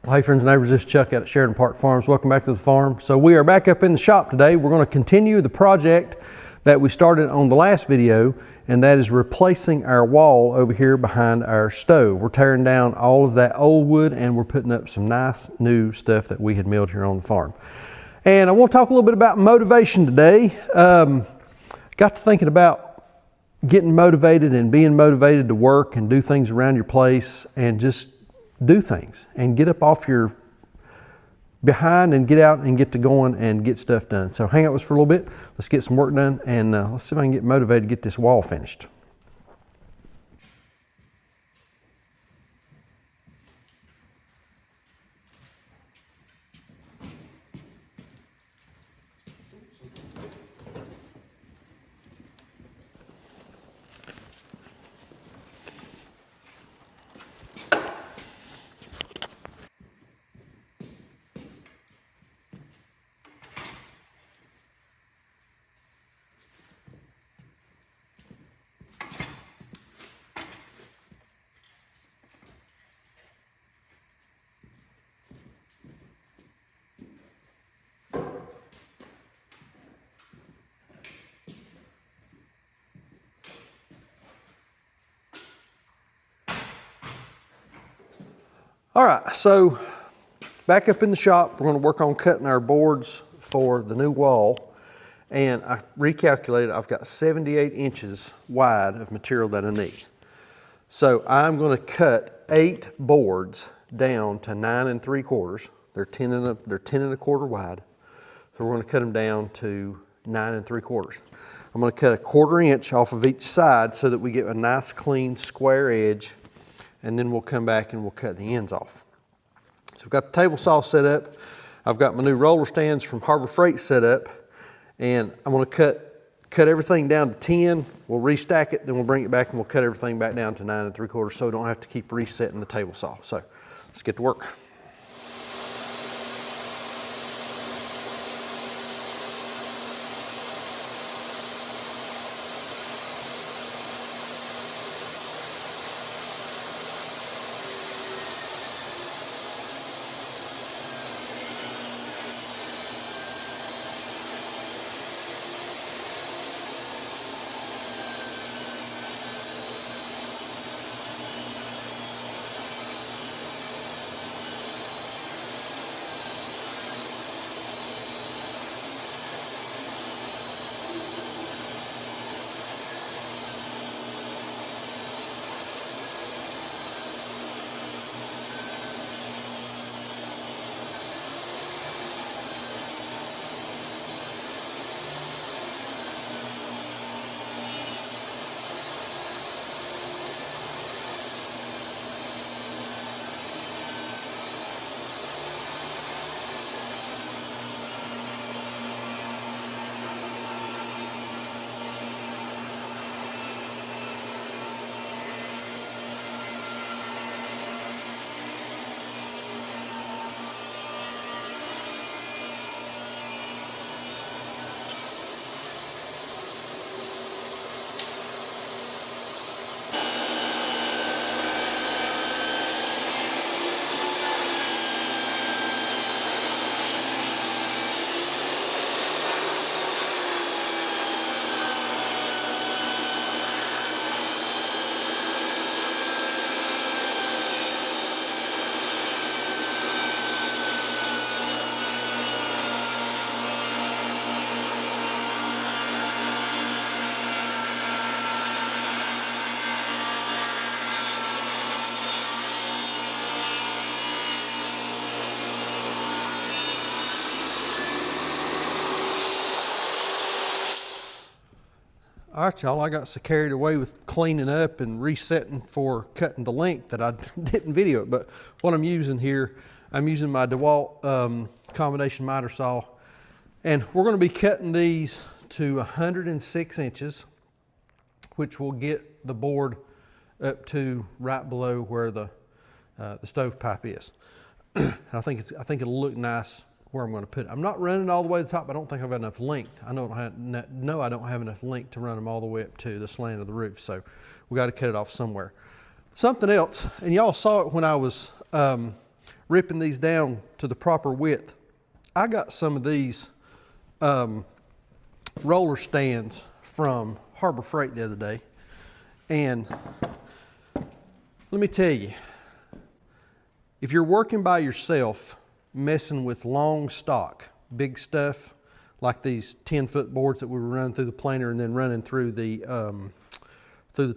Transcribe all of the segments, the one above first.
Well, hey friends and neighbors, this is Chuck out at Sheridan Park Farms. Welcome back to the farm. So we are back up in the shop today. We're going to continue the project that we started on the last video, and that is replacing our wall over here behind our stove. We're tearing down all of that old wood and we're putting up some nice new stuff that we had milled here on the farm. And I want to talk a little bit about motivation today. Got to thinking about getting motivated and being motivated to work and do things around your place and just do things and get up off your behind and get out and get to going and get stuff done. So hang out with us for a little bit. Let's get some work done and let's see if I can get motivated to get this wall finished. All right, so back up in the shop, we're going to work on cutting our boards for the new wall. And I recalculated, I've got 78 inches wide of material that I need. So I'm going to cut 8 boards down to 9 3/4. They're 10 1/4 wide. So we're going to cut them down to 9 3/4. I'm going to cut a 1/4 inch off of each side so that we get a nice clean square edge, and then we'll come back and we'll cut the ends off. So I've got the table saw set up. I've got my new roller stands from Harbor Freight set up, and I'm going to cut everything down to 10. We'll restack it, then we'll bring it back and we'll cut everything back down to 9 3/4 so we don't have to keep resetting the table saw. So let's get to work. All right, y'all, I got so carried away with cleaning up and resetting for cutting the length that I didn't video it. But what I'm using here, I'm using my DeWalt combination miter saw. And we're going to be cutting these to 106 inches, which will get the board up to right below where the stovepipe is. I think it'll look nice where I'm going to put it. I'm not running all the way to the top. I don't think I've got enough length. I don't have enough length to run them all the way up to the slant of the roof. So we got to cut it off somewhere. Something else, and y'all saw it when I was ripping these down to the proper width. I got some of these roller stands from Harbor Freight the other day, and let me tell you, if you're working by yourself, messing with long stock, big stuff, like these 10-foot boards that we were running through the planer and then running through the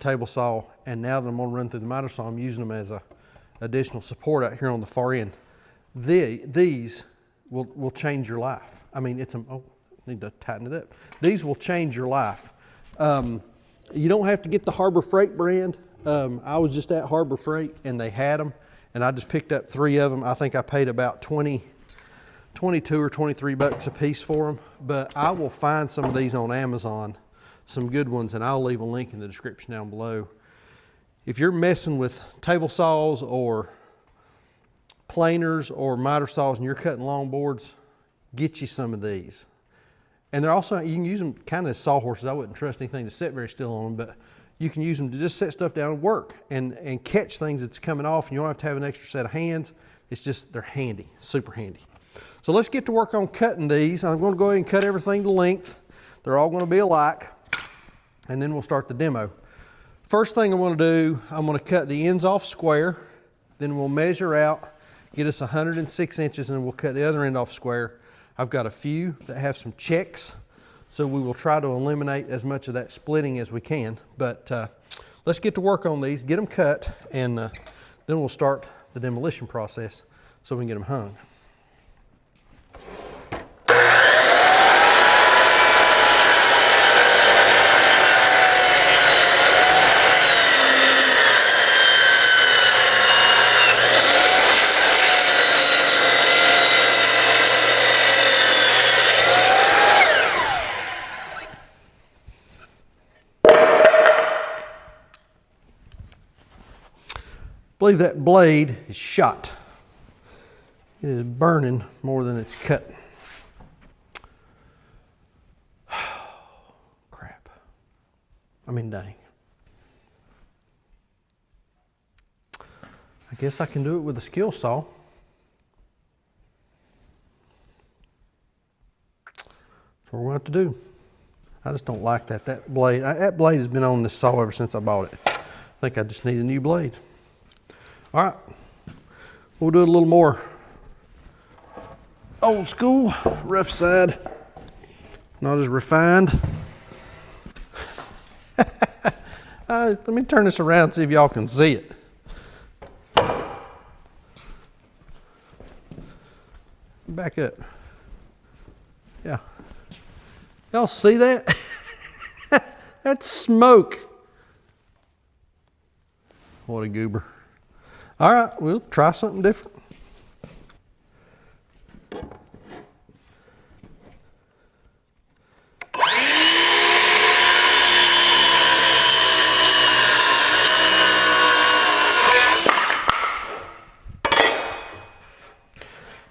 table saw, and now that I'm going to run through the miter saw, I'm using them as a additional support out here on the far end. These will change your life. I mean, need to tighten it up. These will change your life. You don't have to get the Harbor Freight brand. I was just at Harbor Freight and they had them, and I just picked up 3 of them. I think I paid about 22 or 23 bucks a piece for them, but I will find some of these on Amazon, some good ones, and I'll leave a link in the description down below. If you're messing with table saws or planers or miter saws and you're cutting long boards, get you some of these. And they're also, you can use them kind of as sawhorses. I wouldn't trust anything to sit very still on them, but you can use them to just set stuff down and work and catch things that's coming off, and you don't have to have an extra set of hands. It's just, they're handy, super handy. So let's get to work on cutting these. I'm going to go ahead and cut everything to length. They're all going to be alike, and then we'll start the demo. First thing I'm going to do, I'm going to cut the ends off square, then we'll measure out, get us 106 inches, and we'll cut the other end off square. I've got a few that have some checks, so we will try to eliminate as much of that splitting as we can. But let's get to work on these, get them cut, and then we'll start the demolition process so we can get them hung. I believe that blade is shot. It is burning more than it's cut. Crap. I mean, dang. I guess I can do it with a skill saw. That's what we're going to have to do. I just don't like that. That blade has been on this saw ever since I bought it. I think I just need a new blade. All right, we'll do it a little more old school, rough side, not as refined. Let me turn this around and see if y'all can see it. Back up. Yeah. Y'all see that? That's smoke. What a goober. All right, we'll try something different.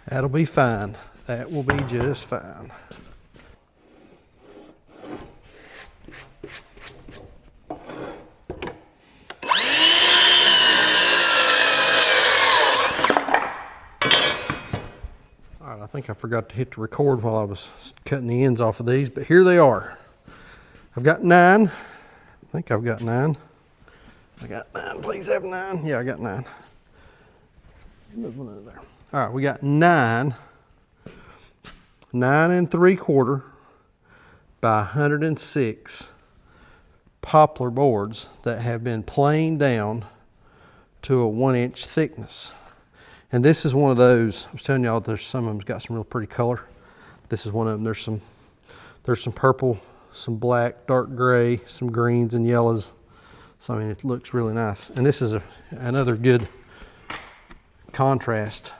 That'll be fine. That will be just fine. I think I forgot to hit the record while I was cutting the ends off of these, but here they are. I've got 9. I think I've got 9. I got 9. Please have 9. Yeah, I got 9. There's one over there. All right, we got 9 3/4 by 106 poplar boards that have been planed down to a 1-inch thickness. And this is one of those, I was telling y'all there's some of them's got some real pretty color. This is one of them. There's some purple, some black, dark gray, some greens and yellows. So I mean, it looks really nice. And this is another good contrast.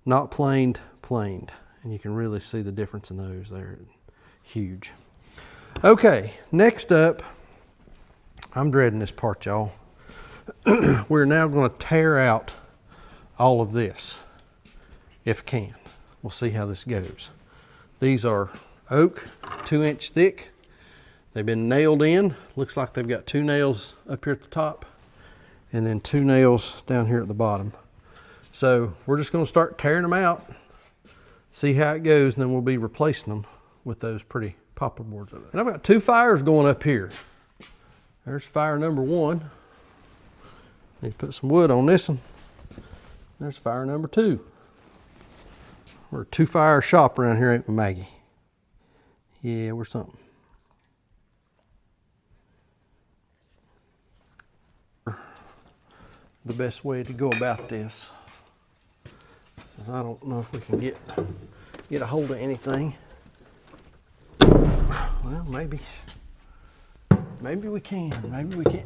Not planed, planed. And you can really see the difference in those. They're huge. Okay, next up, I'm dreading this part, y'all. We're now going to tear out all of this, if I can. We'll see how this goes. These are oak, 2-inch thick. They've been nailed in. Looks like they've got 2 nails up here at the top and then 2 nails down here at the bottom. So we're just gonna start tearing them out, see how it goes, and then we'll be replacing them with those pretty poplar boards over there. And I've got 2 fires going up here. There's fire number 1. Need to put some wood on this one. There's fire number 2. We're a 2-fire shop around here, ain't we, Maggie? Yeah, we're something. The best way to go about this. I don't know if we can get a hold of anything. Well, maybe we can, maybe we can't.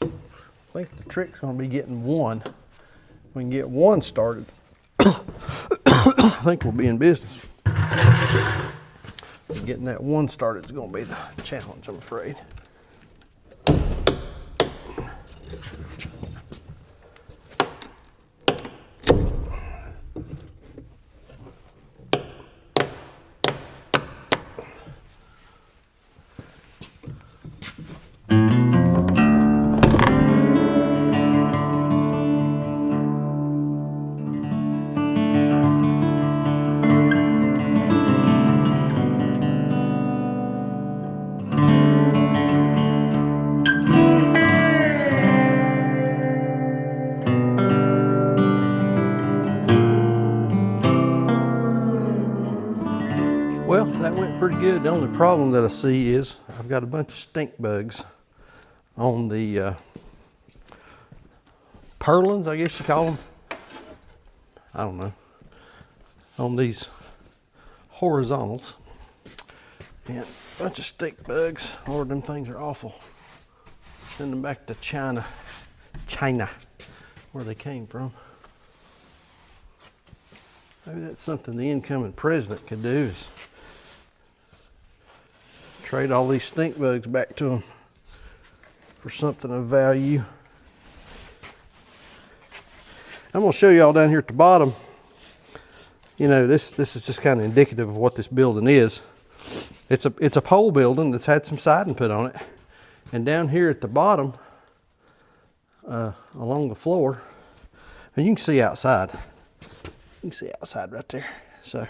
I think the trick's gonna be getting one. If we can get one started, I think we'll be in business. Getting that one started is gonna be the challenge, I'm afraid. Well, that went pretty good. The only problem that I see is I've got a bunch of stink bugs on the purlins, I guess you call them. I don't know. On these horizontals. And a bunch of stink bugs. Lord, them things are awful. Send them back to China, where they came from. Maybe that's something the incoming president could do, is trade all these stink bugs back to them for something of value. I'm going to show y'all down here at the bottom. You know, this is just kind of indicative of what this building is. It's a pole building that's had some siding put on it. And down here at the bottom, along the floor, and you can see outside. You can see outside right there. So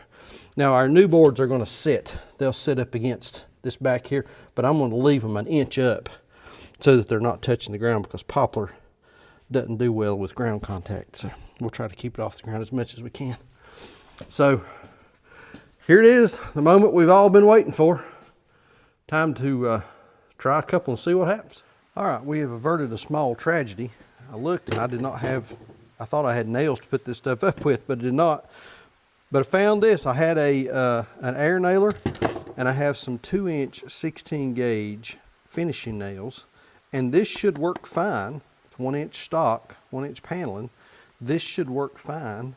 now our new boards are going to sit. They'll sit up against this back here, but I'm going to leave them an inch up so that they're not touching the ground, because poplar doesn't do well with ground contact. So we'll try to keep it off the ground as much as we can. So here it is, the moment we've all been waiting for. Time to try a couple and see what happens. All right, we have averted a small tragedy. I looked and I thought I had nails to put this stuff up with, but I did not. But I found this. I had an air nailer, and I have some 2-inch 16 gauge finishing nails, and this should work fine. It's 1-inch stock, 1-inch paneling. This should work fine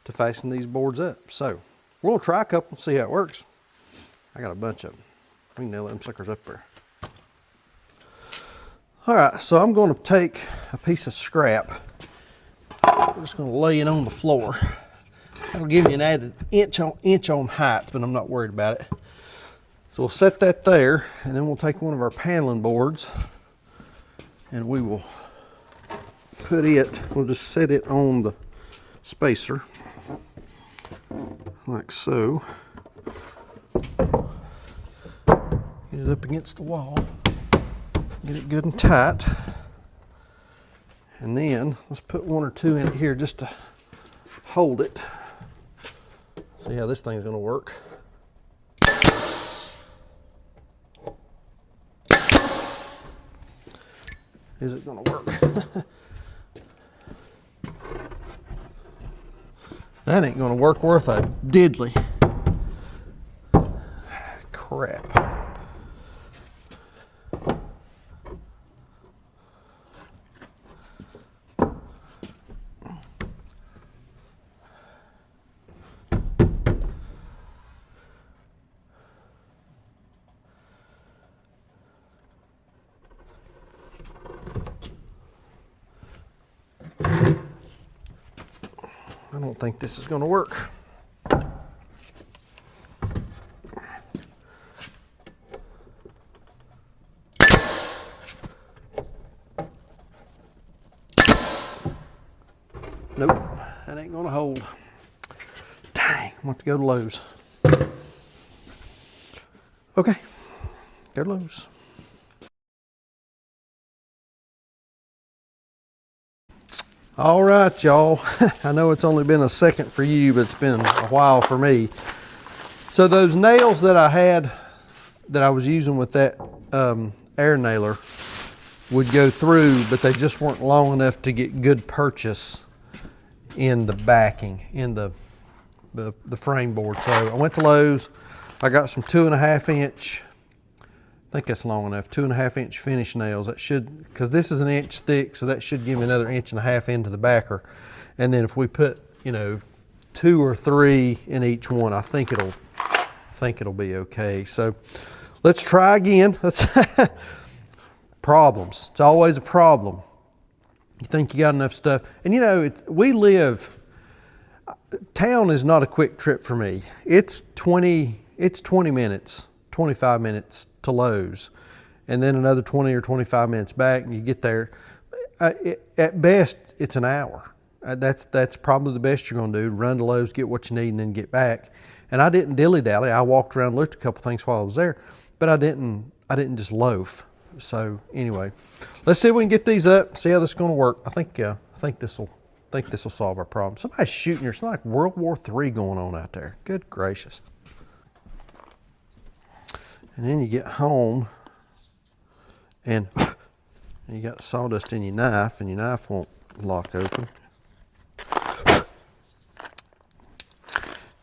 to fasten these boards up. So we're gonna try a couple and see how it works. I got a bunch of them. We can nail them suckers up there. All right, so I'm gonna take a piece of scrap. I'm just gonna lay it on the floor. That'll give me an added inch on height, but I'm not worried about it. So we'll set that there, and then we'll take one of our paneling boards, and we will put it, we'll just set it on the spacer, like so. Get it up against the wall, get it good and tight. And then let's put 1 or 2 in it here just to hold it. See how this thing's gonna work. Is it gonna work? That ain't gonna work worth a diddly. Crap. I don't think this is going to work. Nope, that ain't gonna hold. Dang, I want to go to Lowe's. Okay, go to Lowe's. All right, y'all. I know it's only been a second for you, but it's been a while for me. So those nails that I had, that I was using with that air nailer, would go through, but they just weren't long enough to get good purchase in the backing, in the frame board. So I went to Lowe's. I got some 2.5 inch, I think that's long enough, 2.5 inch finish nails. That should, because this is 1 inch thick, so that should give me another 1.5 inches into the backer. And then if we put, you know, 2 or 3 in each one, I think it'll be okay. So let's try again. Let's problems. It's always a problem. You think you got enough stuff, and you know, we live. Town is not a quick trip for me. It's 20 minutes, 25 minutes to Lowe's, and then another 20 or 25 minutes back, and you get there. At best, it's an hour. That's probably the best you're going to do. Run to Lowe's, get what you need, and then get back. And I didn't dilly-dally. I walked around, looked at a couple things while I was there, but I didn't just loaf. So anyway, let's see if we can get these up. See how this is going to work. I think this will solve our problem. Somebody's shooting here. It's like World War III going on out there. Good gracious. And then you get home and you got sawdust in your knife, and your knife won't lock open.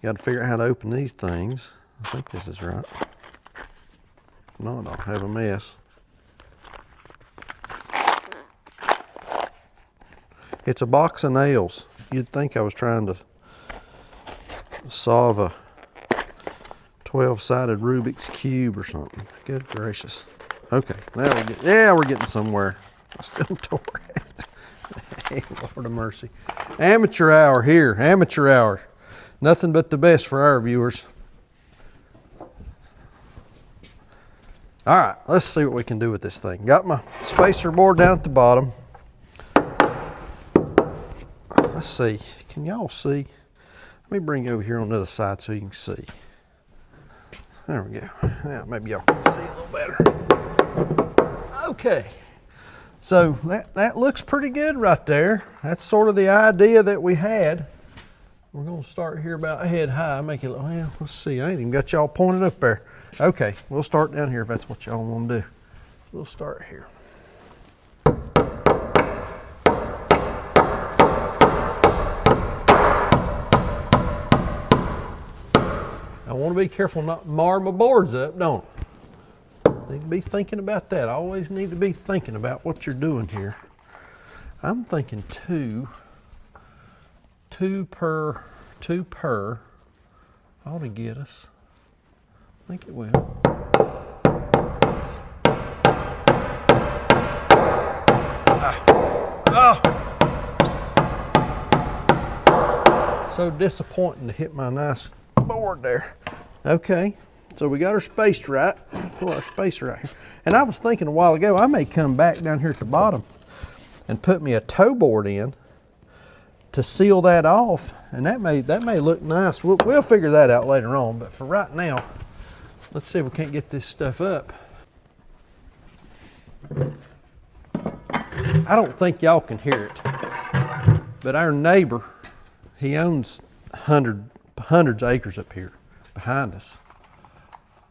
You got to figure out how to open these things. I think this is right. No, I don't have a mess. It's a box of nails. You'd think I was trying to solve a 12-sided Rubik's Cube or something. Good gracious. Okay, now we're getting somewhere. I still tore it. Hey, Lord of mercy. Amateur hour here, amateur hour. Nothing but the best for our viewers. All right, let's see what we can do with this thing. Got my spacer board down at the bottom. Let's see, can y'all see? Let me bring you over here on the other side so you can see. There we go. Yeah, maybe y'all can see a little better. Okay, so that looks pretty good right there. That's sort of the idea that we had. We're gonna start here about head high, make it, well, let's see, I ain't even got y'all pointed up there. Okay, we'll start down here if that's what y'all wanna do. We'll start here. I want to be careful not to mar my boards up, don't I? Need to be thinking about that. I always need to be thinking about what you're doing here. I'm thinking two per ought to get us. I think it will. So disappointing to hit my nice board there. Okay, so we got our space right. Pull our spacer out here. And I was thinking a while ago, I may come back down here at the bottom and put me a toe board in to seal that off, and that may look nice. We'll figure that out later on, but for right now, let's see if we can't get this stuff up. I don't think y'all can hear it, but our neighbor, he owns hundreds of acres up here behind us.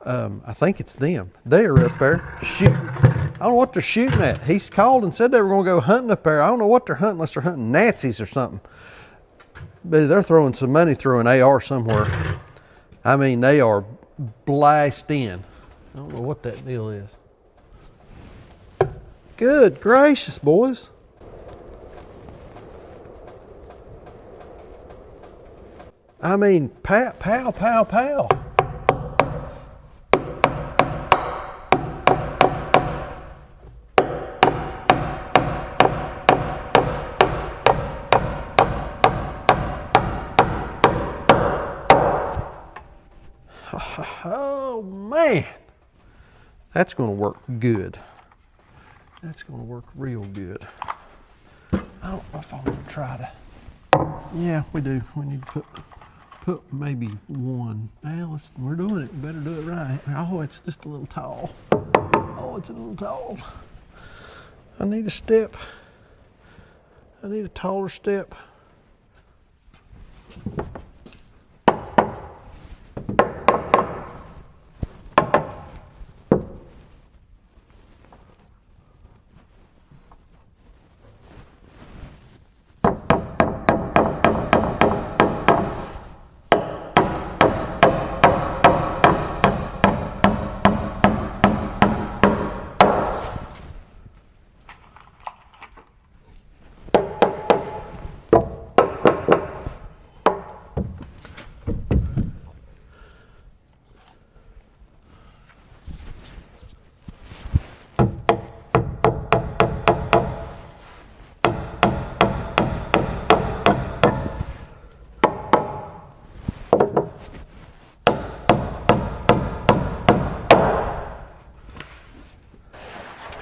I think it's them. They are up there shooting. I don't know what they're shooting at. He's called and said they were going to go hunting up there. I don't know what they're hunting, unless they're hunting Nazis or something. But they're throwing some money through an AR somewhere. I mean, they are blasting. I don't know what that deal is. Good gracious, boys. I mean, pow, pow, pow, pow. Oh man, that's going to work good. That's going to work real good. I don't know if I want to try to. Yeah, we do. We need to put maybe one. Well, we're doing it. We better do it right. Oh, it's just a little tall. Oh, it's a little tall. I need a step. I need a taller step.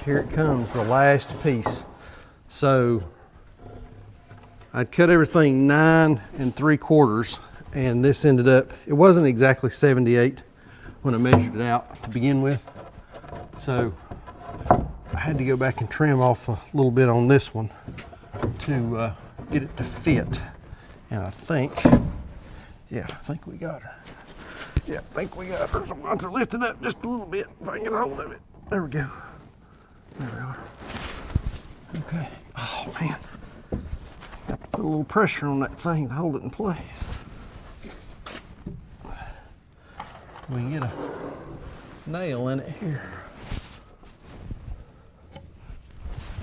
Here it comes, the last piece. So I cut everything 9 3/4, and this ended up, it wasn't exactly 78 when I measured it out to begin with. So I had to go back and trim off a little bit on this one to get it to fit. And I think, yeah, I think we got her. Yeah, I think we got her. So I'm going to lift it up just a little bit if I can get a hold of it. There we go. There we are. Okay. Oh man. Got to put a little pressure on that thing to hold it in place. We can get a nail in it here.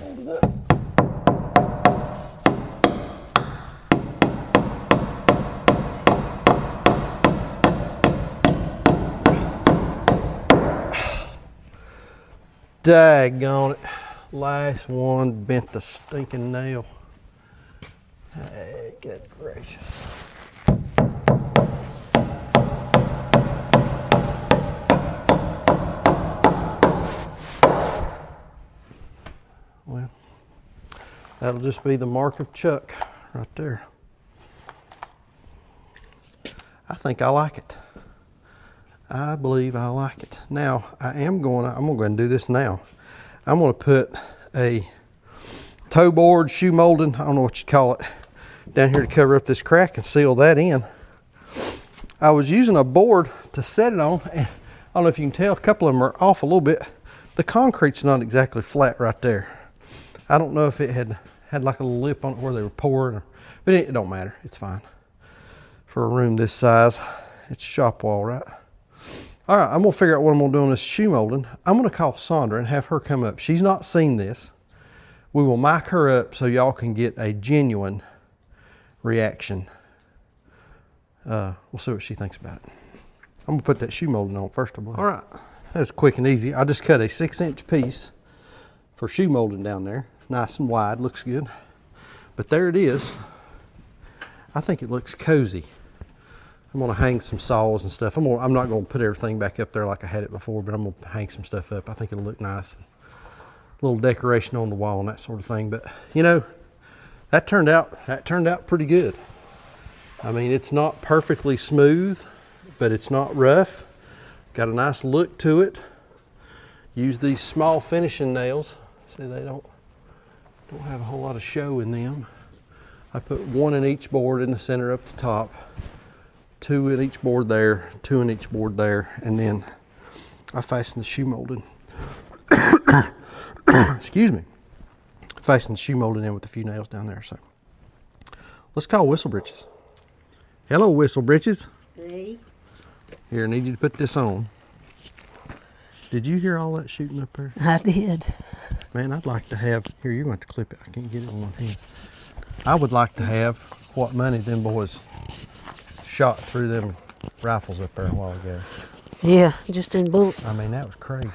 Hold it up. Daggone it. Last one bent the stinking nail. Hey, good gracious. Well, that'll just be the mark of Chuck right there. I think I like it. I believe I like it. Now, I'm gonna go ahead and do this now. I'm gonna put a toe board, shoe molding, I don't know what you call it, down here to cover up this crack and seal that in. I was using a board to set it on, and I don't know if you can tell, a couple of them are off a little bit. The concrete's not exactly flat right there. I don't know if it had like a little lip on it where they were pouring, but it don't matter, it's fine. For a room this size, it's shop wall, right? All right, I'm gonna figure out what I'm gonna do on this shoe molding. I'm gonna call Sandra and have her come up. She's not seen this. We will mic her up so y'all can get a genuine reaction. We'll see what she thinks about it. I'm gonna put that shoe molding on first, I believe. All right, that's quick and easy. I just cut a 6-inch piece for shoe molding down there. Nice and wide, looks good. But there it is. I think it looks cozy. I'm gonna hang some saws and stuff. I'm not gonna put everything back up there like I had it before, but I'm gonna hang some stuff up. I think it'll look nice. A little decoration on the wall and that sort of thing. But you know, that turned out pretty good. I mean, it's not perfectly smooth, but it's not rough. Got a nice look to it. Use these small finishing nails. See, they don't have a whole lot of show in them. I put one in each board in the center up the top. 2 in each board there, 2 in each board there, and then I fasten the shoe molding. Excuse me. Fasten the shoe molding in with a few nails down there. So let's call Whistle Britches. Hello, Whistle Britches. Hey. Here, I need you to put this on. Did you hear all that shooting up there? I did. Man, I'd like to have, here, you're going to have to clip it. I can't get it on one hand. I would like to have what money them boys shot through them rifles up there a while ago. Yeah, just in bullets. I mean, that was crazy.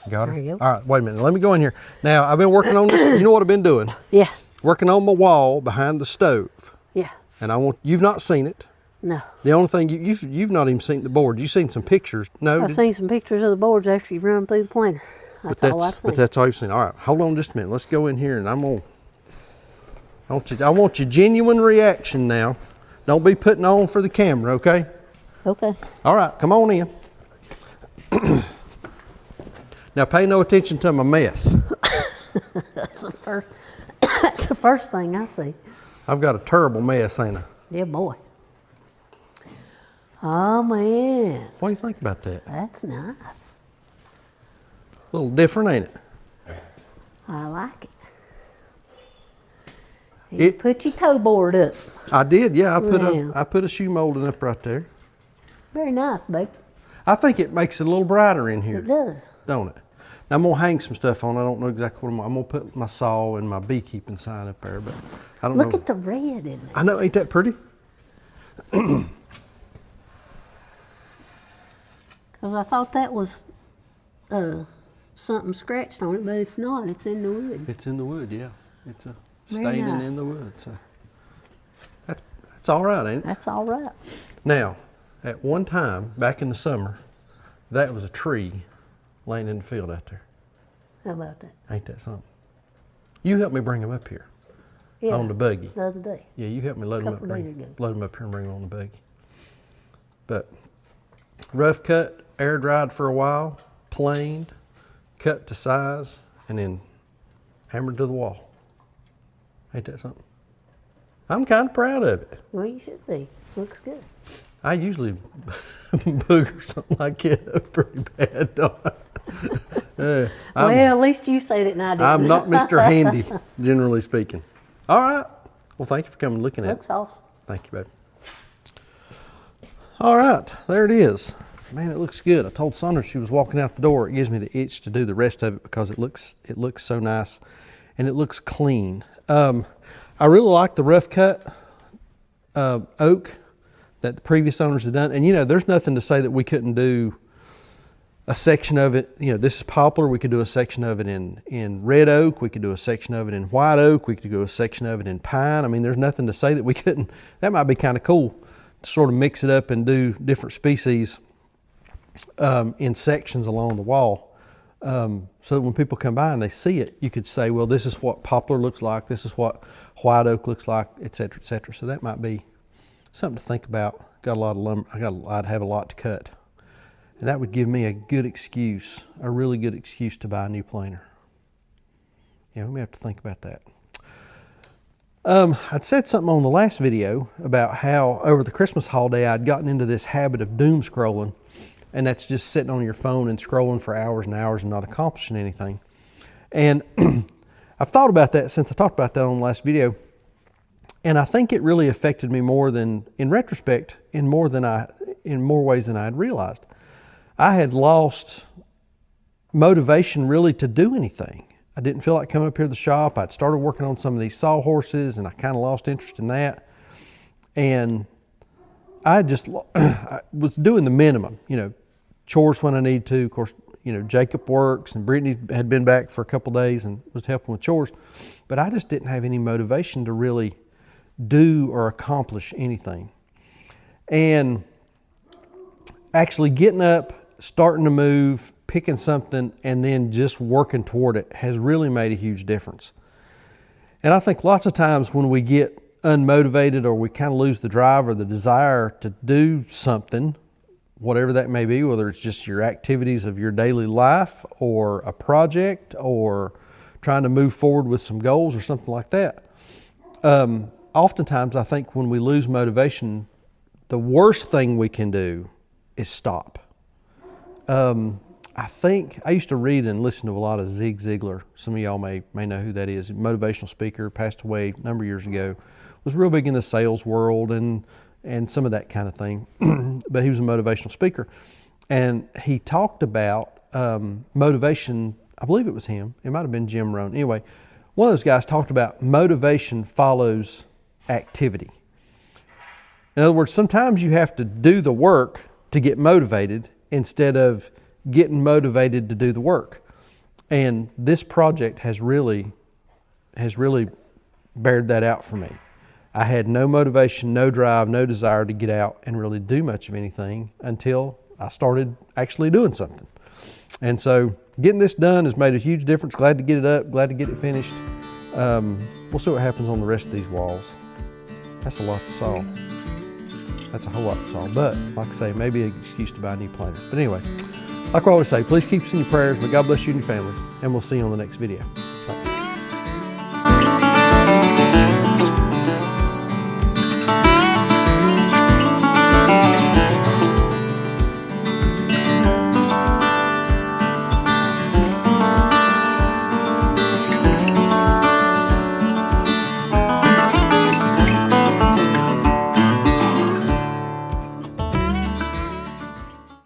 Got her? There you go. All right, wait a minute. Let me go in here. Now, I've been working on this. You know what I've been doing? Yeah. Working on my wall behind the stove. Yeah. And you've not seen it. No. The only thing, you've not even seen the board. You've seen some pictures. No? I've seen some pictures of the boards after you run them through the planer. That's all I've seen. But that's all you've seen. All right, hold on just a minute. Let's go in here and I'm gonna I want your genuine reaction now. Don't be putting on for the camera, okay? Okay. All right, come on in. Now pay no attention to my mess. That's the first. That's the first thing I see. I've got a terrible mess, ain't I? Yeah, boy. Oh man, What do you think about that? that's nice. A little different, ain't it? I like it. You put your toe board up. I did, yeah. Yeah. I put a shoe molding up right there. Very nice, babe. I think it makes it a little brighter in It here, does. don't it? Now I'm gonna hang some stuff on. I don't know exactly what I'm gonna put my saw and my beekeeping sign up there, but I don't know. Look at the red in it. I know, ain't that pretty? Because I thought that was something scratched on it, but it's not. It's in the wood. It's in the wood, yeah. It's a Very staining nice. in the wood. So that's all right, ain't it? That's all right. Now, at one time back in the summer, that was a tree laying in the field out there. How about that? Ain't that something? You helped me bring them up here Yeah. on the buggy. The other day. Yeah, you helped me load them up. Couple days ago. Load them up here and bring them on the buggy. But rough cut, air dried for a while, planed, cut to size, and then hammered to the wall. Ain't that something? I'm kind of proud of it. Well, you should be. Looks good. I usually booger something like that up pretty bad, don't I? Well, at least you said it and I didn't. I'm not Mr. Handy, generally speaking. All right. Well, thank you for coming and looking at it. Looks awesome. Thank you, babe. All right, there it is. Man, it looks good. I told Sandra she was walking out the door. It gives me the itch to do the rest of it because it looks so nice and it looks clean. I really like the rough cut oak that the previous owners had done. And you know, there's nothing to say that we couldn't do a section of it. You know, this is poplar. We could do a section of it in red oak. We could do a section of it in white oak. We could do a section of it in pine. I mean, there's nothing to say that we couldn't. That might be kind of cool to sort of mix it up and do different species in sections along the wall. So that when people come by and they see it, you could say, well, this is what poplar looks like. This is what white oak looks like, et cetera, et cetera. So that might be something to think about. Got a lot of lumber. I'd have a lot to cut. And that would give me a good excuse, a really good excuse to buy a new planer. Yeah, we may have to think about that. I'd said something on the last video about how over the Christmas holiday I'd gotten into this habit of doom scrolling, and that's just sitting on your phone and scrolling for hours and hours and not accomplishing anything. And I've thought about that since I talked about that on the last video, and I think it really affected me more than, in retrospect, in more ways than I had realized. I had lost motivation really to do anything. I didn't feel like coming up here to the shop. I'd started working on some of these sawhorses and I kind of lost interest in that. And I was doing the minimum, you know, chores when I need to. Of course, you know, Jacob works and Brittany had been back for a couple days and was helping with chores. But I just didn't have any motivation to really do or accomplish anything. And actually getting up, starting to move, picking something, and then just working toward it has really made a huge difference. And I think lots of times when we get unmotivated or we kind of lose the drive or the desire to do something, whatever that may be, whether it's just your activities of your daily life or a project or trying to move forward with some goals or something like that. Oftentimes I think when we lose motivation, the worst thing we can do is stop. I think I used to read and listen to a lot of Zig Ziglar. Some of y'all may know who that is. Motivational speaker, passed away a number of years ago. Was real big in the sales world and some of that kind of thing. But he was a motivational speaker. And he talked about motivation. I believe it was him. It might have been Jim Rohn. Anyway, one of those guys talked about motivation follows activity. In other words, sometimes you have to do the work to get motivated instead of getting motivated to do the work. And this project has really bared that out for me. I had no motivation, no drive, no desire to get out and really do much of anything until I started actually doing something. And so getting this done has made a huge difference. Glad to get it up, glad to get it finished. We'll see what happens on the rest of these walls. That's a lot to saw. That's a whole lot to saw, but like I say, maybe an excuse to buy a new planer. But anyway, like I always say, please keep us in your prayers. May God bless you and your families, and we'll see you on the next video.